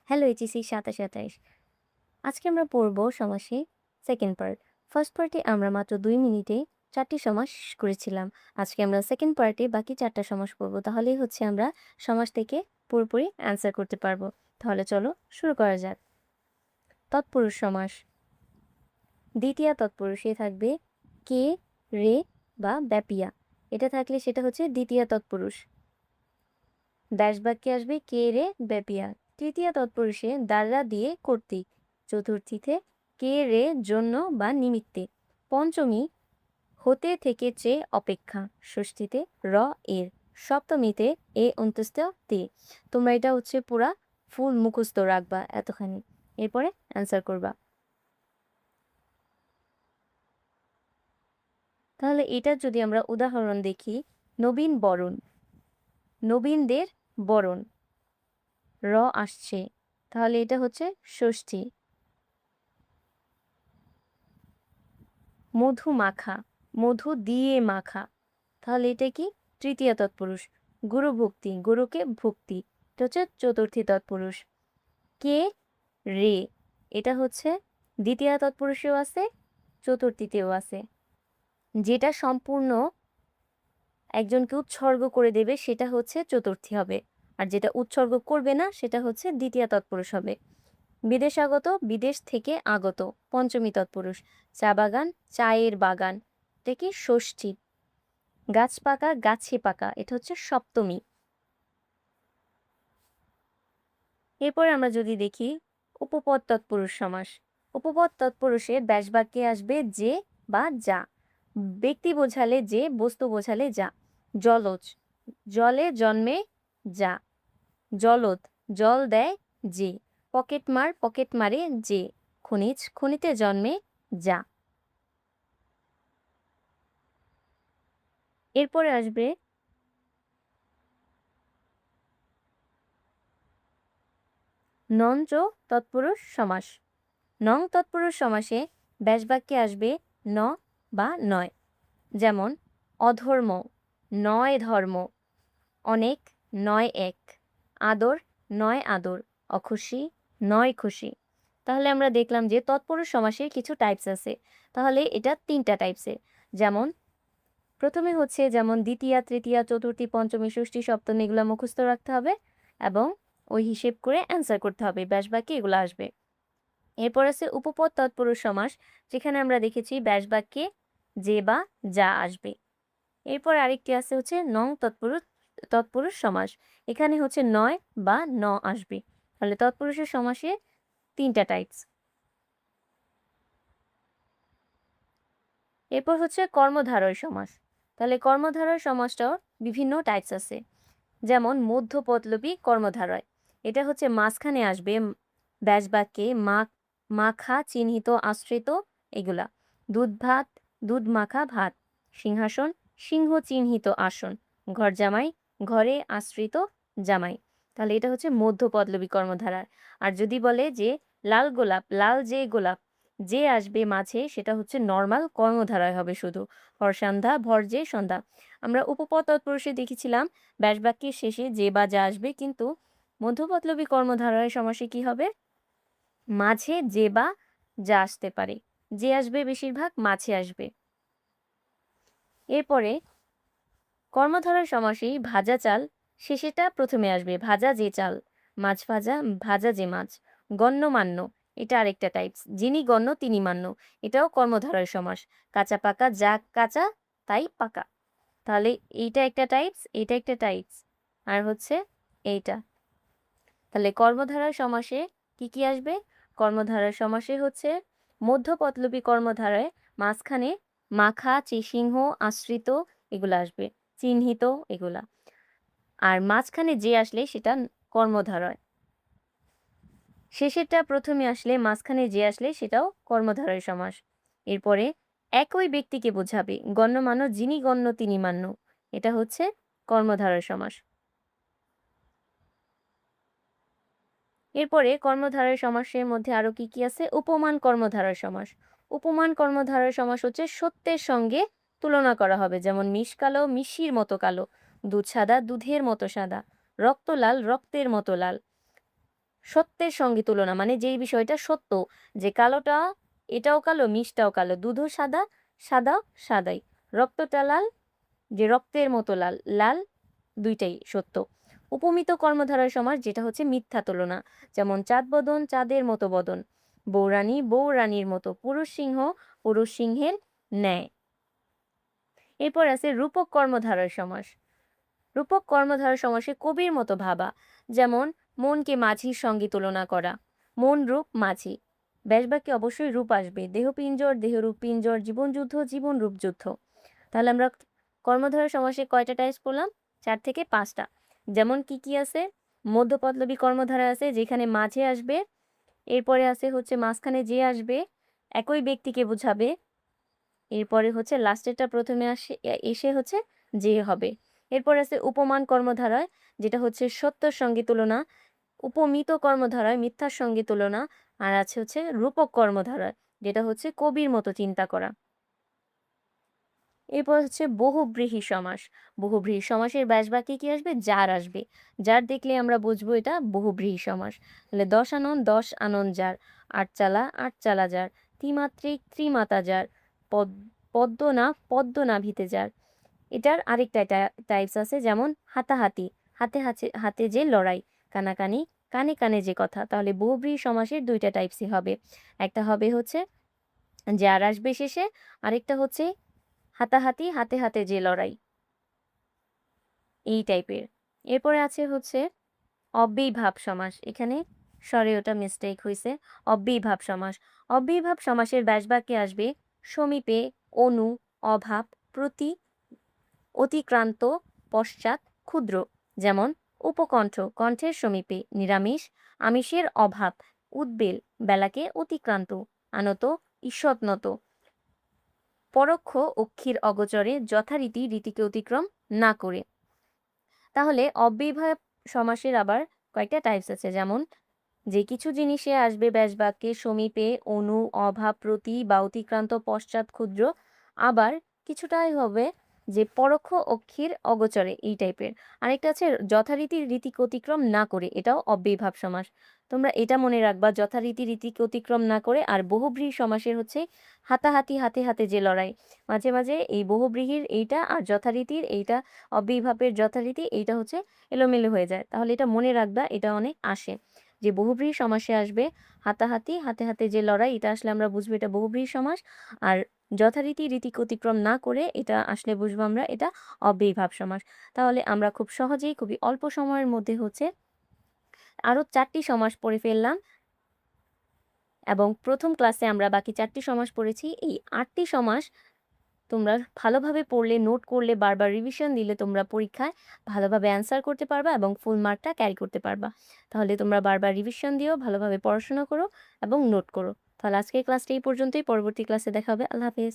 Hello HSC ২৭-২৭। আজকে আমরা পড়ব সমাসে সেকেন্ড পার্ট। ফার্স্ট পার্টে আমরা মাত্র ২ মিনিটে ৪টি সমাস শেষ করেছিলাম। আজকে আমরা সেকেন্ড পার্টে বাকি ৪টা সমাস পড়ব। তাহলেই হচ্ছে আমরা সমাস থেকে পুরোপুরি অ্যান্সার করতে পারবো। তাহলে চলো শুরু করা যাক। তৎপুরুষ সমাস। দ্বিতীয়া তৎপুরুষে থাকবে কে, রে বা ব্যাপিয়া। এটা থাকলে সেটা হচ্ছে দ্বিতীয়া তৎপুরুষ। দাস বাক্যে আসবে কে, রে, ব্যাপিয়া। তৃতীয়া তৎপুরুষে দ্বারা দিয়ে কর্তৃক। চতুর্থীতে কে, রে, জন্য বা নিমিত্তে। পঞ্চমী হতে থেকে চেয়ে অপেক্ষা। ষষ্ঠীতে র এর। সপ্তমীতে এ অন্তস্থ তে। তোমরা এটা হচ্ছে পুরা ফুল মুখস্থ রাখবা এতখানি, এরপরে অ্যান্সার করবা। তাহলে এটা যদি আমরা উদাহরণ দেখি, নবীন বরণ, নবীনদের বরণ, র আসছে, তাহলে এটা হচ্ছে ষষ্ঠী। মধু মাখা, মধু দিয়ে মাখা, তাহলে এটা কি? তৃতীয় তৎপুরুষ। গুরু ভক্তি, গুরুকে ভক্তি, এটা হচ্ছে চতুর্থী তৎপুরুষ। কে, রে, এটা হচ্ছে দ্বিতীয় তৎপুরুষেও আছে, চতুর্থীতেও আছে। যেটা সম্পূর্ণ একজনকে উৎসর্গ করে দেবে সেটা হচ্ছে চতুর্থী হবে, আর যেটা উৎসর্গ করবে না সেটা হচ্ছে দ্বিতীয় তৎপুরুষ হবে। বিদেশাগত, বিদেশ থেকে আগত, পঞ্চমী তৎপুরুষ। চা বাগান, চায়ের বাগান, এটা কি? ষষ্ঠী। গাছ পাকা, গাছে পাকা, এটা হচ্ছে সপ্তমী। এরপর আমরা যদি দেখি উপপদ তৎপুরুষ সমাস। উপপদ তৎপুরুষে ব্যাস বাক্যে আসবে যে বা যা। ব্যক্তি বোঝালে যে, বস্তু বোঝালে যা। জলজ, জলে জন্মে যা। জলদ, জল দেয় যে। পকেটমার, পকেট মারে যে। খনিজ, খনিতে জন্মে যা। এরপরে আসবে নঞ্চ তৎপুরুষ সমাস। নং তৎপুরুষ সমাসে ব্যাস বাক্যে আসবে ন বা নয়। যেমন অধর্ম, নয় ধর্ম। অনেক, নয় এক। আদর, নয় আদর। অখুশি, নয় খুশি। তাহলে আমরা দেখলাম যে তৎপুরুষ সমাসের কিছু টাইপস আছে। তাহলে এটা 3টা টাইপসের। যেমন প্রথমে হচ্ছে যেমন দ্বিতীয়া, তৃতীয়া, চতুর্থী, পঞ্চমী, ষষ্ঠী, সপ্তমী, এগুলো মুখস্থ রাখতে হবে এবং ওই হিসেব করে অ্যান্সার করতে হবে। ব্যাস বাক্যে এগুলো আসবে। এরপর আছে উপপদ তৎপুরুষ সমাস, যেখানে আমরা দেখেছি ব্যাস বাক্যে যে বা যা আসবে। এরপর আরেকটি আছে হচ্ছে নং তৎপুরুষ সমাস, এখানে হচ্ছে নয় বা ন আসবে। তাহলে তৎপুরুষের সমাসে 3টা টাইপস। এরপর হচ্ছে কর্মধারয় সমাস। তাহলে কর্মধারয় সমাসটাও বিভিন্ন টাইপস আছে। যেমন মধ্যপদলোপী কর্মধারয়, এটা হচ্ছে মাঝখানে আসবে ব্যাস বাক্যে মাখা, চিহ্নিত, আশ্রিত, এগুলা। দুধ ভাত, দুধ মাখা ভাত। সিংহাসন, সিংহ চিহ্নিত আসন। ঘর জামাই, ঘরে আশ্রিত জামাই। তাহলে এটা হচ্ছে মধ্যপদলোপী কর্মধারায়। আর যদি বলে যে লাল গোলাপ, লাল যে গোলাপ, যে আসবে মাঝে, সেটা হচ্ছে নর্মাল কর্মধারায় হবে শুধু। হর সন্ধ্যা, ভর যে সন্ধ্যা। আমরা উপপদ তৎপুরুষে দেখেছিলাম ব্যাস বাক্যের শেষে যে বা যা আসবে, কিন্তু মধ্যপদলোপী কর্মধারয় সমাসে কি হবে? মাঝে যে বা যা আসতে পারে। যে আসবে বেশিরভাগ মাঝে আসবে। এরপরে কর্মধারয় সমাসে ভাজা চাল, শেষেটা প্রথমে আসবে। ভাজা যে চাল, মাছ ভাজা, ভাজা যে মাছ। গণ্যমান্য, এটা আরেকটা টাইপস। যিনি গণ্য তিনি মান্য, এটাও কর্মধারয় সমাস। কাঁচা পাকা, যা কাঁচা তাই পাকা। তাহলে এইটা একটা টাইপস, এটা একটা টাইপস, আর হচ্ছে এইটা। তাহলে কর্মধারয় সমাসে কি কি আসবে? কর্মধারয় সমাসে হচ্ছে মধ্যপদলোপী কর্মধারয় মাঝখানে মাখা, চিহ্ন, আশ্রিত, এগুলো আসবে, চিহ্নিত, এগুলা। আর মাঝখানে যে আসলে সেটা কর্মধারয়। শেষেরটা প্রথমে আসলে, মাঝখানে যে আসলে সেটাও কর্মধারয় সমাস। এরপরে একই ব্যক্তিকে বোঝাবে। গণ্যমান্য, যিনি গণ্য তিনি মান্য, এটা হচ্ছে কর্মধারয় সমাস। এরপরে কর্মধারয় সমাসের মধ্যে আরো কি কি আছে? উপমান কর্মধারয় সমাস। উপমান কর্মধারয় সমাস হচ্ছে সত্যের সঙ্গে তুলনা করা হবে। যেমন মিশ কালো, মিশির মতো কালো। দুধ সাদা, দুধের মতো সাদা। রক্ত লাল, রক্তের মতো লাল। সত্যের সঙ্গে তুলনা মানে যেই বিষয়টা সত্য, যে কালোটা এটাও কালো, মিষ্টাও কালো, দুধও সাদা, সাদাও সাদাই, রক্তটা লাল, যে রক্তের মতো লাল, লাল দুইটাই সত্য। উপমিত কর্মধারয় সমাস যেটা হচ্ছে মিথ্যা তুলনা, যেমন চাঁদ বদন, চাঁদের মতো বদন, বৌরানী, বৌরানীর মতো, পুরুষ সিংহ, পুরুষ সিংহের ন্যায়। এরপর আছে রূপক কর্মধারয় সমাস। রূপক কর্মধারয় সমাসে কবির মতো ভাবা, যেমন মনকে মাঝির সঙ্গে তুলনা করা, মন রূপ মাঝি। ব্যাসবাক্যে অবশ্যই রূপ আসবে, দেহপিঞ্জর, দেহরূপ পিঞ্জর, জীবনযুদ্ধ, জীবনরূপ যুদ্ধ। তাহলে আমরা কর্মধারয় সমাসে কয়টা টাইপস পড়লাম? 4 থেকে 5টা। যেমন কি কি আছে? মধ্যপল্লবী কর্মধারা আছে, যেখানে মাঝে আসবে, এরপরে আছে হচ্ছে মাঝখানে যে আসবে, একই ব্যক্তিকে বোঝাবে, এরপরে হচ্ছে লাস্টেরটা প্রথমে এসে হচ্ছে যে হবে। এরপর আছে উপমান কর্মধারয়, যেটা হচ্ছে সত্যর সঙ্গে তুলনা, উপমিত কর্মধারয় মিথ্যার সঙ্গে তুলনা, আর আছে হচ্ছে রূপক কর্মধারয়, যেটা হচ্ছে কবির মতো চিন্তা করা। এরপর হচ্ছে বহুব্রীহি সমাস। বহুব্রীহি সমাসের ব্যাসবাক্যে কি আসবে? যার আসবে। যার দেখলে আমরা বুঝবো এটা বহুব্রীহি সমাস। তাহলে 10 আনন 10 আনন যার, 8 চালা 8 চালা যার, ত্রিমাত্রিক ত্রিমাতা যার, পদ্মনা পদ্মনাভিতে যার। এটার আরেকটা টাইপস আছে, যেমন হাতাহাতি, হাতে হাতে হাতে যে লড়াই, কানাকানি, কানে কানে যে কথা। তাহলে বহুব্রীহি সমাসের 2টা টাইপসই হবে। একটা হবে হচ্ছে যার আসবে শেষে, আরেকটা হচ্ছে হাতাহাতি, হাতে হাতে যে লড়াই, এই টাইপের। এরপরে আছে হচ্ছে অব্যয়ীভাব সমাস। এখানে স্বরে ওটা মিস্টেক হয়েছে, অব্যয়ীভাব সমাস। অব্যয়ীভাব সমাসের ব্যাসবাক্যে আসবে সমীপে, অনু, অভাব, প্রতি, অতিক্রান্ত, পশ্চাৎ, ক্ষুদ্র। যেমন উপকণ্ঠ, কণ্ঠের সমীপে, নিরামিষ, আমিষের অভাব, উদ্বেল, বেলাকে অতিক্রান্ত, আনত, ঈষৎনত, পরোক্ষ অক্ষির অগোচরে, যথারীতি রীতিকে অতিক্রম না করে। তাহলে অব্যয়ীভাব সমাসের আবার কয়েকটা টাইপস আছে, যেমন যে কিছু জিনিসে আসবে ব্যাসবাক্যে সমীপে, অনু, অভাব, প্রতি বা অতিক্রান্ত, পশ্চাৎ, ক্ষুদ্র। আবার কিছুটাই হবে যে পরোক্ষ অক্ষির অগোচরে, এই টাইপের। আরেকটা আছে যথারীতি রীতিকে অতিক্রম না করে, এটাও অব্যয়ীভাব সমাস। তোমরা এটা মনে রাখবা, যথারীতি রীতিকে অতিক্রম না করে। আর বহুব্রীহি সমাসের হচ্ছে হাতাহাতি, হাতে হাতে যে লড়াই। মাঝে মাঝে এই বহুব্রীহির এইটা আর যথারীতির এইটা, অব্যয়ীভাবের যথারীতি এইটা হচ্ছে এলোমেলো হয়ে যায়। তাহলে এটা মনে রাখবা, এটা অনেক আসে যে বহুব্রীহি সমাসে আসবে হাতাহাতি, হাতে হাতে যে লড়াই, এটা আসলে আমরা বুঝবো এটা বহুব্রীহি সমাস। আর যথারীতি রীতিকে অতিক্রম না করে, এটা আসলে বুঝবো আমরা এটা অব্যয়ীভাব সমাস। তাহলে আমরা খুব সহজেই, খুবই অল্প সময়ের মধ্যে হচ্ছে আরো 4টি সমাস পড়ে ফেললাম, এবং প্রথম ক্লাসে আমরা বাকি 4টি সমাস পড়েছি। এই 8টি সমাস তোমরা ভালোভাবে পড়লে, নোট করলে, বারবার রিভিশন দিলে তোমরা পরীক্ষায় ভালোভাবে অ্যান্সার করতে পারবা এবং ফুল মার্কটা ক্যারি করতে পারবা। তাহলে তোমরা বারবার রিভিশন দিও, ভালোভাবে পড়াশোনা করো এবং নোট করো। তাহলে আজকের ক্লাসটা এই পর্যন্তই, পরবর্তী ক্লাসে দেখা হবে। আল্লাহ হাফেজ।